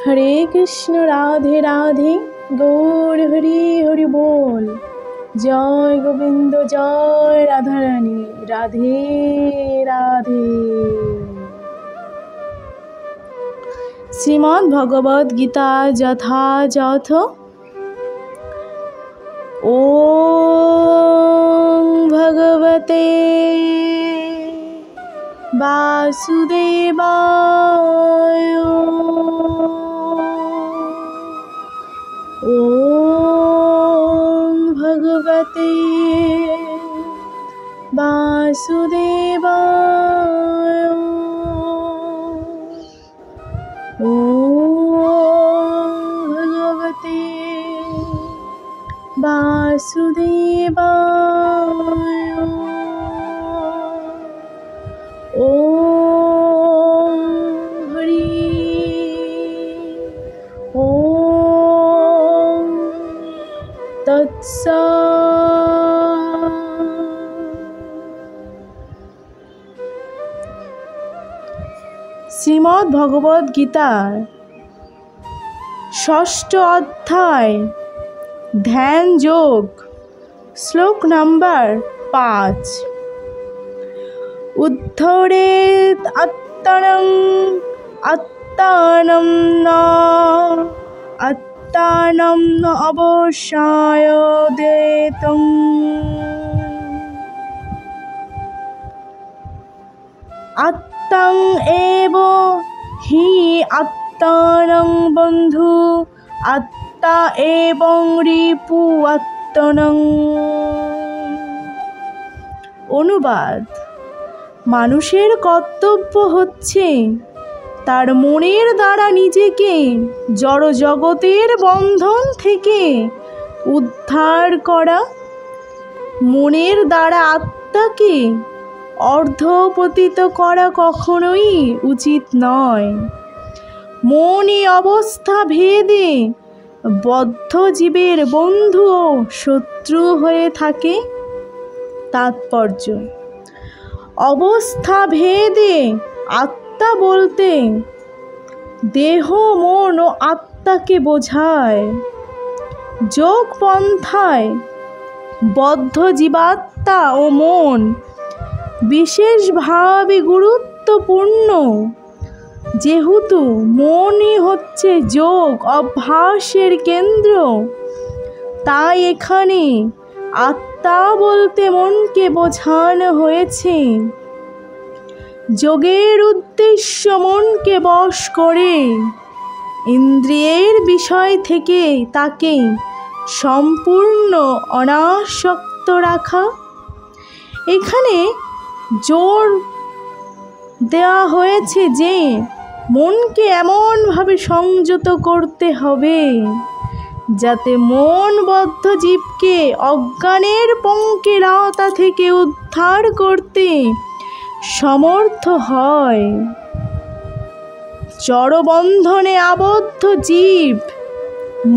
হরে কৃষ্ণ রাধে রাধে গৌর হরি হরি বল। জয় গোবিন্দ জয় রাধারানী রাধে রাধে। শ্রীমদ্ ভগবদ গীতা যথাযথ ওম ভগবতে বাসুদেবায় ওম ভগবতে বাসুদেবায় ওম ভগবতে বাসুদেবায় ওম হরি ওম তৎসৎ। শ্রীমদ্ ভগবদ গীতার ষষ্ঠ অধ্যায় ধ্যান যোগ, শ্লোক নাম্বার 5। উদ্ধরেৎ আত্মানং আত্মানম ন আত্মানম ন অবসায়োদেতং। আত্মাং এব হি আত্মানং বন্ধু আত্মা এবং রিপু আত্মনং। অনুবাদ: মানুষের কর্তব্য হচ্ছে তার মনের দ্বারা নিজেকে জড় জগতের বন্ধন থেকে উদ্ধার করা। মনের দ্বারা আত্মাকে অর্ধপতিত করা কখনোই উচিত নয়। মনই অবস্থা ভেদে বদ্ধ জীবের বন্ধু ও শত্রু হয়ে থাকে। তাৎপর্য: অবস্থা ভেদে আত্মা বলতে দেহ মন ও আত্মাকে বোঝায়। যোগ পন্থায় বদ্ধ জীবাত্মা ও মন বিশেষভাবে গুরুত্বপূর্ণ। যেহেতু মনই হচ্ছে যোগ অভ্যাসের কেন্দ্র, তাই এখানে আত্মা বলতে মনকে বোঝানো হয়েছে। যোগের উদ্দেশ্য মনকে বশ করে ইন্দ্রিয়ের বিষয় থেকে তাকে সম্পূর্ণ অনাসক্ত রাখা। এখানে জোর দেওয়া হয়েছে যে মনকে এমনভাবে সংযত করতে হবে যাতে মন বদ্ধ জীবকে অজ্ঞানের পঙ্কের আওতা থেকে উদ্ধার করতে সমর্থ হয়। জড়বন্ধনে আবদ্ধ জীব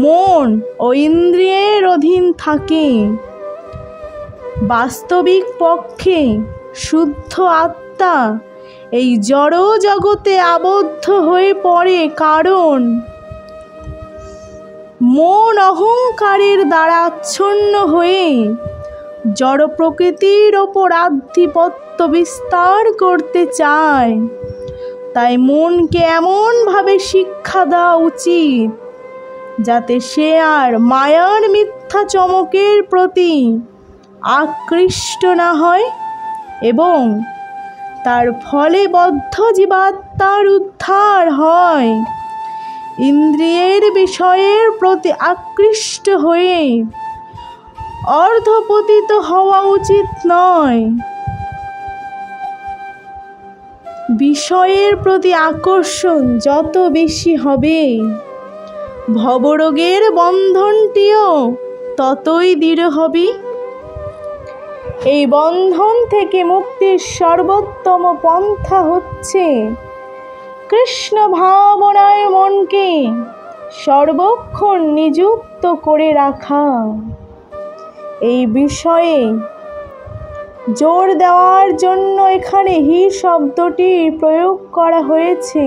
মন ও ইন্দ্রিয়ের অধীন থাকে। বাস্তবিক পক্ষে শুদ্ধ আত্মা এই জড় জগতে আবদ্ধ হয়ে পড়ে, কারণ মন অহংকারের দ্বারা আচ্ছন্ন হয়ে জড় প্রকৃতির ওপর আধিপত্য বিস্তার করতে চায়। তাই মনকে এমনভাবে শিক্ষা দেওয়া উচিত যাতে সে আর মায়ার মিথ্যা চমকের প্রতি আকৃষ্ট না হয় এবং তার ফলে বদ্ধ জীবাত্মার উদ্ধার হয়। ইন্দ্রিয়ের বিষয়ের প্রতি আকৃষ্ট হয়ে অর্ধপতিত হওয়া উচিত নয়। বিষয়ের প্রতি আকর্ষণ যত বেশি হবে, ভবরোগের বন্ধনটিও ততই দৃঢ় হবে। এই বন্ধন থেকে মুক্তির সর্বোত্তম পন্থা হচ্ছে কৃষ্ণ ভাবনায় মনকে সর্বক্ষণ নিযুক্ত করে রাখা। এই বিষয়ে জোর দেওয়ার জন্য এখানে হি শব্দটি প্রয়োগ করা হয়েছে,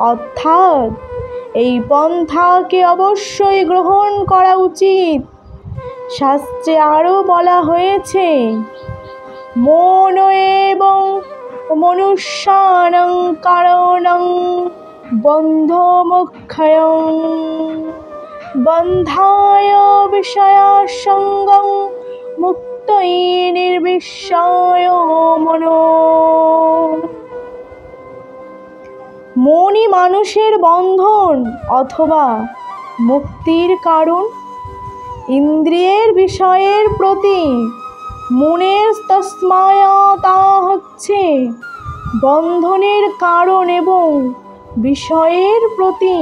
অর্থাৎ এই পন্থাকে অবশ্যই গ্রহণ করা উচিত। শাস্ত্রে আরও বলা হয়েছে, মন এবং মনুষ্যানাং কারণং বন্ধমোক্ষয়ং বন্ধায় বিষয়াসঙ্গং মুক্তৈ নির্বিষয় মনো। মনই মানুষের বন্ধন অথবা মুক্তির কারণ। ইন্দ্রিয়ের বিষয়ের প্রতি মনের তস্মায়াতা হচ্ছে বন্ধনের কারণ এবং বিষয়ের প্রতি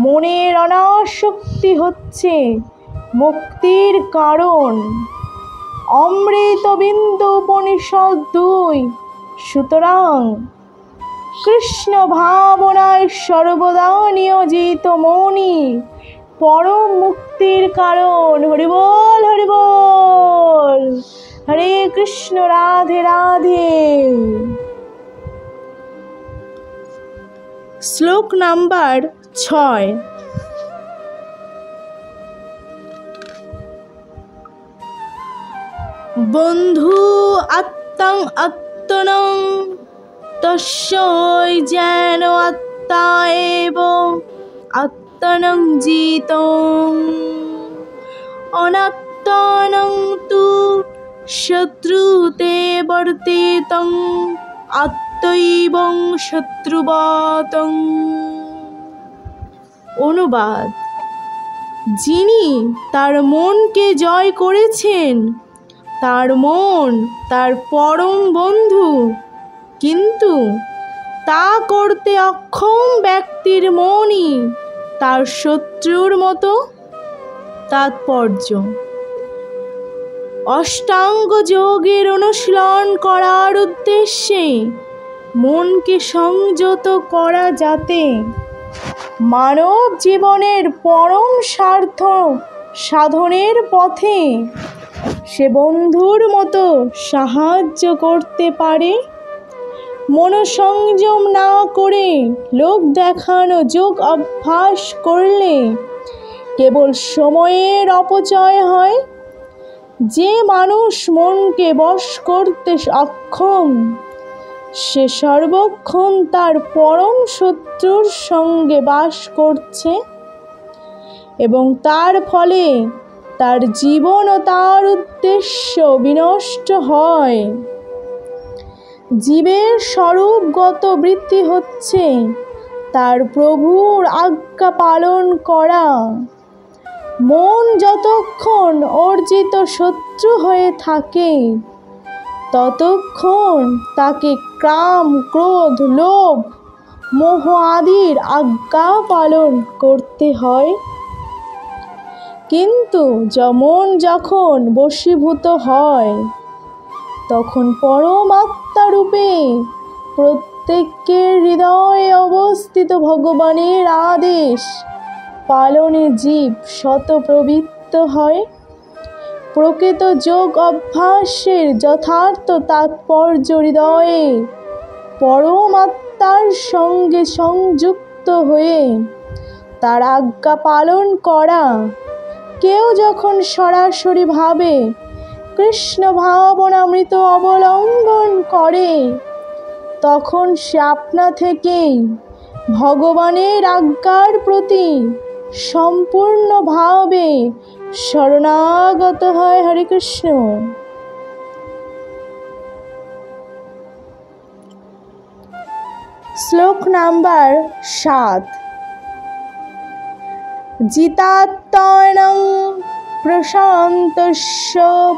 মনের অনাসক্তি হচ্ছে মুক্তির কারণ। অমৃতবিন্দু উপনিষদ 2। সুতরাং কৃষ্ণ ভাবনায় সর্বদা নিয়োজিত মনই পরম মুক্তির কারণ। হরি বল, হরি বল। হরে কৃষ্ণ, রাধে রাধে। শ্লোক নাম্বার 6। বন্ধু আত্মাং আত্মনং তস্যৈ যেন আত্মা এব আত্মনং জিতং অনাত্মানং তু শত্রুতে বর্তিতং আত্মৈবং শত্রুবতং। অনুবাদ: যিনি তার মনকে জয় করেছেন তার মন তার পরম বন্ধু, কিন্তু তা করতে অক্ষম ব্যক্তির মনই তার শত্রুর মতো। তাৎপর্য: অষ্টাঙ্গ যোগের অনুশীলন করার উদ্দেশ্যে মনকে সংযত করা, যাতে মানব জীবনের পরম স্বার্থ সাধনের পথে সে বন্ধুর মতো সাহায্য করতে পারে। মনোসংযম না করে লোক দেখানো যোগ অভ্যাস করলে কেবল সময়ের অপচয় হয়। যে মানুষ মনকে বশ করতে অক্ষম, সে সর্বক্ষণ তার পরম শত্রুর সঙ্গে বাস করছে এবং তার ফলে তার জীবন ও তার উদ্দেশ্য বিনষ্ট হয়। জীবের স্বরূপগত বৃত্তি হচ্ছে তার প্রভুর আজ্ঞা পালন করা। মন যতক্ষণ অর্জিত শত্রু হয়ে থাকে, ততক্ষণ তাকে কাম, ক্রোধ, লোভ, মোহ আদির আজ্ঞা পালন করতে হয়। কিন্তু মন যখন বশীভূত হয়, তখন পরমাত্মারূপে প্রত্যেকের হৃদয়ে অবস্থিত ভগবানের আদেশ পালনে জীব শতপ্রবৃত্ত হয়। প্রকৃত যোগ অভ্যাসের যথার্থ তাৎপর্য হৃদয়ে পরমাত্মার সঙ্গে সংযুক্ত হয়ে তার আজ্ঞা পালন করা। কেউ যখন সরাসরিভাবে কৃষ্ণ ভাবনামৃত অবলম্বন করে, তখন সে আপনা থেকেই ভগবানের আজ্ঞার প্রতি সম্পূর্ণভাবে শরণাগত হয়। হরে কৃষ্ণ। শ্লোক নাম্বার 7। জিতাত্মনং প্রশান্তস্য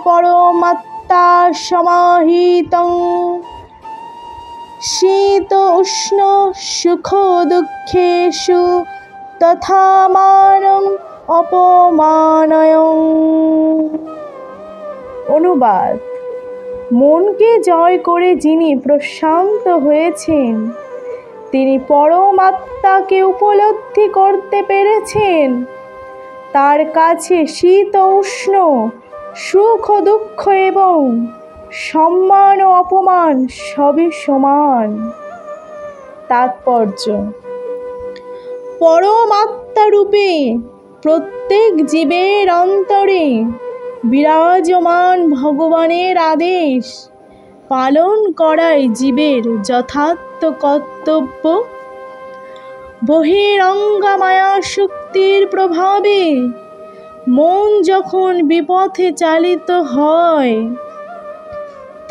পরমাত্মা সমাহিতং শীত উষ্ণ সুখ দুঃখেষু তথা মানম অপমানয়ং। অনুবাদ: মনকে জয় করে যিনি প্রশান্ত হয়েছেন, তিনি পরমাত্মাকে উপলব্ধি করতে পেরেছেন। তার কাছে শীত উষ্ণ, সুখ ও দুঃখ এবং সম্মান ও অপমান সবই সমান। তাৎপর্য: পরমাত্মারূপে প্রত্যেক জীবের অন্তরে বিরাজমান ভগবানের আদেশ পালন করাই জীবের যথার্থ কর্তব্য। বহিরঙ্গা মায়া শক্তির প্রভাবে মন যখন বিপথে চালিত হয়,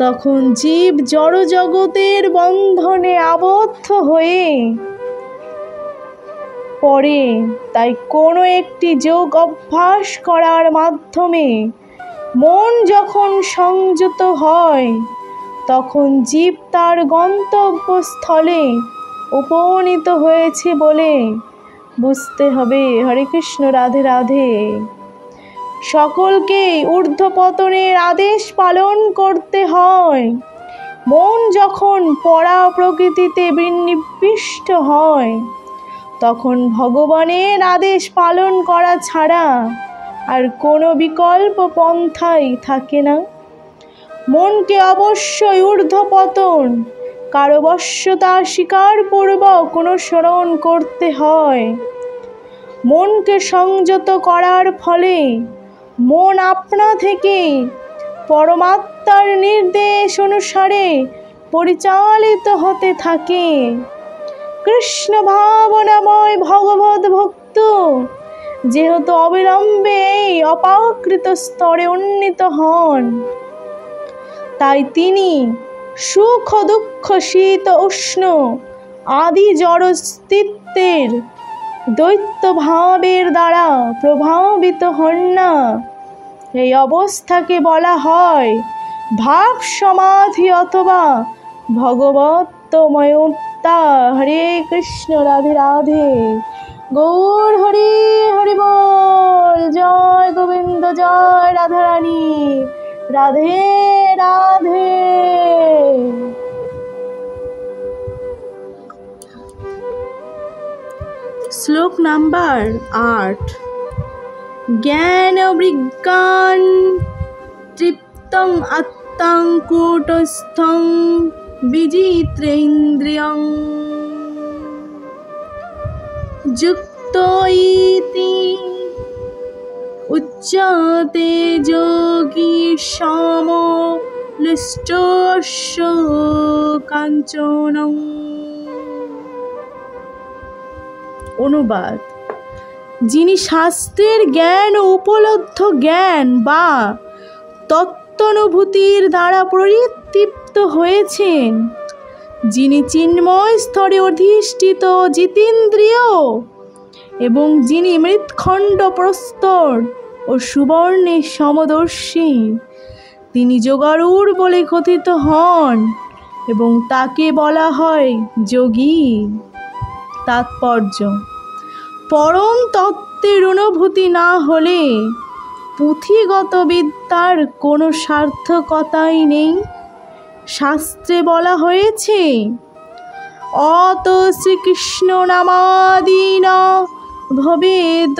তখন জীব জড়জগতের বন্ধনে আবদ্ধ হয়ে পড়ে। তাই কোনো একটি যোগ অভ্যাস করার মাধ্যমে মন যখন সংযত হয়, তখন জীব তার গন্তব্যস্থলে উপনীত হয়েছে বলে বুঝতে হবে। হরে কৃষ্ণ, রাধে রাধে। সকলকে ঊর্ধ্বপতনের আদেশ পালন করতে হয়। মন যখন পরা প্রকৃতিতে বিনিবিষ্ট হয়, তখন ভগবানের আদেশ পালন করা ছাড়া আর কোনো বিকল্প পন্থাই থাকে না। মনকে অবশ্যই ঊর্ধ্বপতন কারবশ্যতা স্বীকারপূর্বক অনুসরণ করতে হয়। মনকে সংযত করার ফলে মন আপনা থেকে পরমাত্মার নির্দেশ অনুসারে পরিচালিত হতে থাকে। কৃষ্ণ ভাবনাময় ভগবত ভক্ত যেহেতু অবিলম্বে এই অপাকৃত স্তরে উন্নীত হন, তাই তিনি সুখ দুঃখ শীত উষ্ণ আদি জড়স্তিত্বের দ্বৈত ভাবের দ্বারা প্রভাবিত হন না। এই অবস্থাকে বলা হয় ভাব সমাধি অথবা ভগবত্তময়তা। হরে কৃষ্ণ, রাধে রাধে। গৌর হরি হরি বল। জয় গোবিন্দ, জয় রাধারানী, রাধে রাধে। শ্লোক নাম্বার 8। জ্ঞান বিজ্ঞান তৃপ্তং আত্মাং কূটস্থং বিজিত্রেন্দ্রিয়ং যুক্ত ইতি উচ্যতে যোগী সমলিষ্টস্য কাঞ্চনং। অনুবাদ: যিনি শাস্ত্রের জ্ঞান ও উপলব্ধ জ্ঞান বা তত্ত্বানুভূতির দ্বারা পরিতৃপ্ত হয়েছেন, যিনি চিন্ময় স্তরে অধিষ্ঠিত জিতেন্দ্রিয় এবং যিনি মৃৎখণ্ড প্রস্তর ও সুবর্ণে সমদর্শী, তিনি যোগারূঢ় বলে কথিত হন এবং তাকে বলা হয় যোগী। তাৎপর্য: পরম তত্ত্বের অনুভূতি না হলে পুঁথিগত বিদ্যার কোনো সার্থকতাই নেই। শাস্ত্রে বলা হয়েছে, অত শ্রীকৃষ্ণ নামাদিন ভবেদ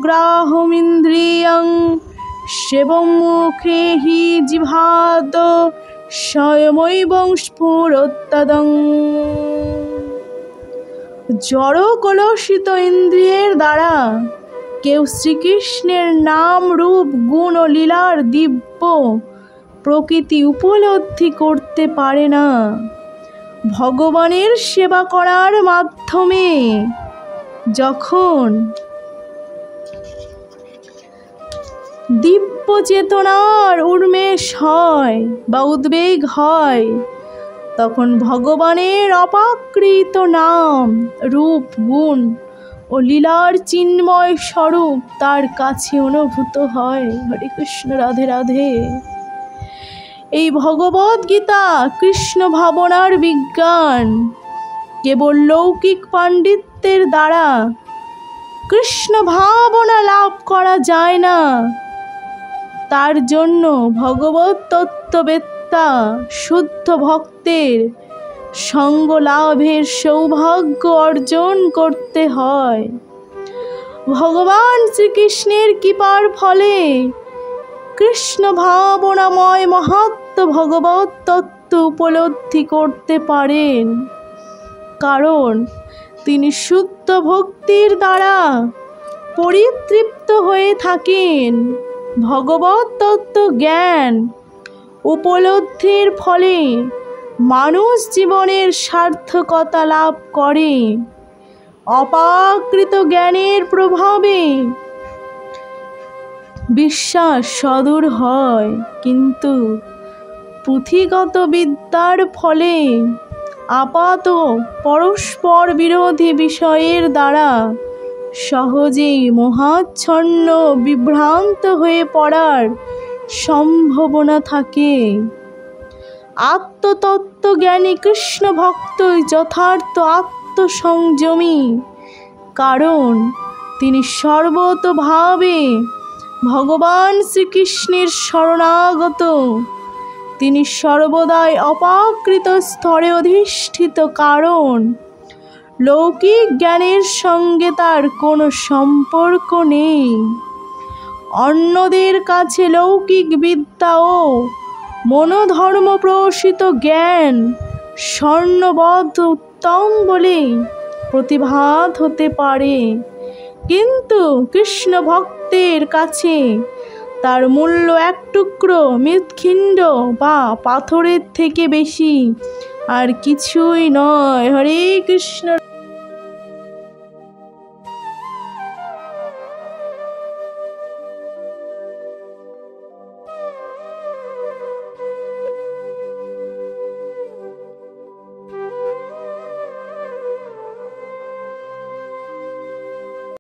গ্রাহমিন্দ্রিয়ং সেবং মুখে হি জিহাদ স্বয়মৈবং স্ফুরত্তদং। জড় কলুষিত ইন্দ্রিয়ের দ্বারা কেউ শ্রীকৃষ্ণের নাম, রূপ, গুণ ও লীলার দিব্য প্রকৃতি উপলব্ধি করতে পারে না। ভগবানের সেবা করার মাধ্যমে যখন দিব্য চেতনার উন্মেষ হয় বা উদ্বেগ হয়, তখন ভগবানের অপাকৃত নাম, রূপ, গুণ ও লীলার চিন্ময় স্বরূপ তার কাছে অনুভূত হয়। হরে কৃষ্ণ, রাধে রাধে। এই ভগবদ্ গীতা কৃষ্ণ ভাবনার বিজ্ঞান। কেবল লৌকিক পাণ্ডিত্যের দ্বারা কৃষ্ণ ভাবনা লাভ করা যায় না। তার জন্য ভগবত তত্ত্ববেত্তা শুদ্ধ ভক্তের সঙ্গ লাভের সৌভাগ্য অর্জন করতে হয়। ভগবান শ্রীকৃষ্ণের কৃপার ফলে কৃষ্ণ ভাবনাময় মহাত্ম ভগবত তত্ত্ব উপলব্ধি করতে পারেন, কারণ তিনি শুদ্ধ ভক্তির দ্বারা পরিতৃপ্ত হয়ে থাকেন। ভগবত তত্ত্ব জ্ঞান উপলব্ধির ফলে মানুষ জীবনের সার্থকতা লাভ করে। অপ্রাকৃত জ্ঞানের প্রভাবে বিশ্বাস সদূর হয়, কিন্তু পুঁথিগত বিদ্যার ফলে আপাত পরস্পর বিরোধী বিষয়ের দ্বারা সহজেই মোহাচ্ছন্ন বিভ্রান্ত হয়ে পড়ার সম্ভাবনা থাকে। আত্মতত্ত্বজ্ঞানী কৃষ্ণ ভক্তই যথার্থ আত্মসংযমী, কারণ তিনি সর্বতোভাবে ভগবান শ্রীকৃষ্ণের শরণাগত। তিনি সর্বদাই অপ্রাকৃত স্তরে অধিষ্ঠিত, কারণ লৌকিক জ্ঞানের সঙ্গে তার কোনো সম্পর্ক নেই। অন্যদের কাছে লৌকিক বিদ্যা ও মনোধর্ম প্রসিত জ্ঞান স্বর্ণবৎ উত্তম বলে প্রতিভাত হতে পারে, কিন্তু কৃষ্ণ ভক্তের কাছে তার মূল্য এক টুকরো মৃৎখিণ্ড বা পাথরের থেকে বেশি আর কিছুই নয়। হরে কৃষ্ণ।